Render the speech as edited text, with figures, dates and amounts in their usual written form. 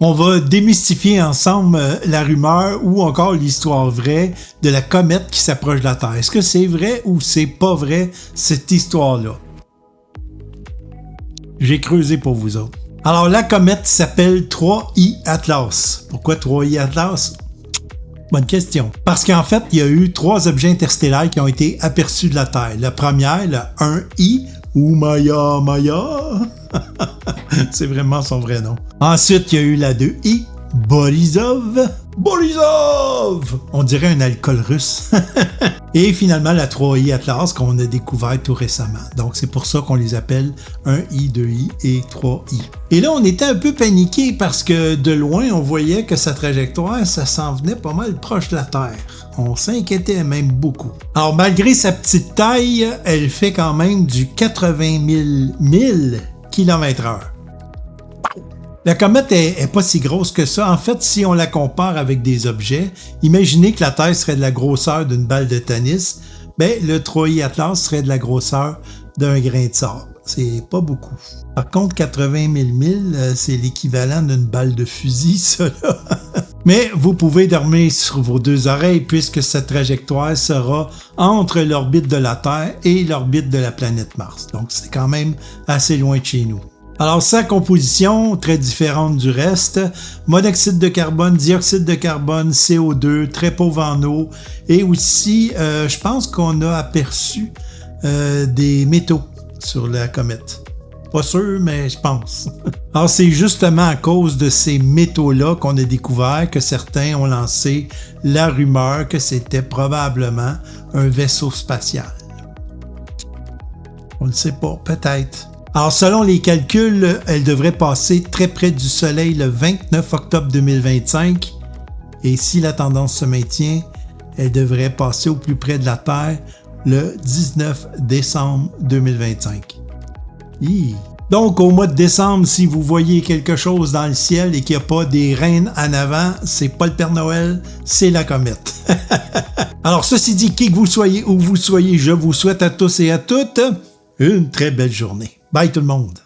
On va démystifier ensemble la rumeur ou encore l'histoire vraie de la comète qui s'approche de la Terre. Est-ce que c'est vrai ou c'est pas vrai, cette histoire-là? J'ai creusé pour vous autres. Alors, la comète s'appelle 3I Atlas. Pourquoi 3I Atlas? Bonne question. Parce qu'en fait, il y a eu 3 objets interstellaires qui ont été aperçus de la Terre. La première, le 1I, ou Maya. C'est vraiment son vrai nom. Ensuite, il y a eu la 2I, Borisov. On dirait un alcool russe. Et finalement, la 3I Atlas qu'on a découvert tout récemment. Donc, c'est pour ça qu'on les appelle 1I, 2I et 3I. Et là, on était un peu paniqués parce que de loin, on voyait que sa trajectoire, ça s'en venait pas mal proche de la Terre. On s'inquiétait même beaucoup. Alors, malgré sa petite taille, elle fait quand même du 80 000 km/h. La comète est pas si grosse que ça. En fait, si on la compare avec des objets, imaginez que la Terre serait de la grosseur d'une balle de tennis, le 3I Atlas serait de la grosseur d'un grain de sable. C'est pas beaucoup. Par contre, 80 000 c'est l'équivalent d'une balle de fusil, ça là. Mais vous pouvez dormir sur vos 2 oreilles puisque cette trajectoire sera entre l'orbite de la Terre et l'orbite de la planète Mars. Donc, c'est quand même assez loin de chez nous. Alors, sa composition, très différente du reste, monoxyde de carbone, dioxyde de carbone, CO2, très pauvre en eau, et aussi, je pense qu'on a aperçu des métaux sur la comète. Pas sûr, mais je pense. Alors, c'est justement à cause de ces métaux-là qu'on a découvert que certains ont lancé la rumeur que c'était probablement un vaisseau spatial. On ne le sait pas, peut-être. Alors, selon les calculs, elle devrait passer très près du Soleil le 29 octobre 2025. Et si la tendance se maintient, elle devrait passer au plus près de la Terre le 19 décembre 2025. Donc, au mois de décembre, si vous voyez quelque chose dans le ciel et qu'il n'y a pas des reines en avant, c'est pas le Père Noël, c'est la comète. Alors, ceci dit, qui que vous soyez, où vous soyez, je vous souhaite à tous et à toutes une très belle journée. Bye tout le monde!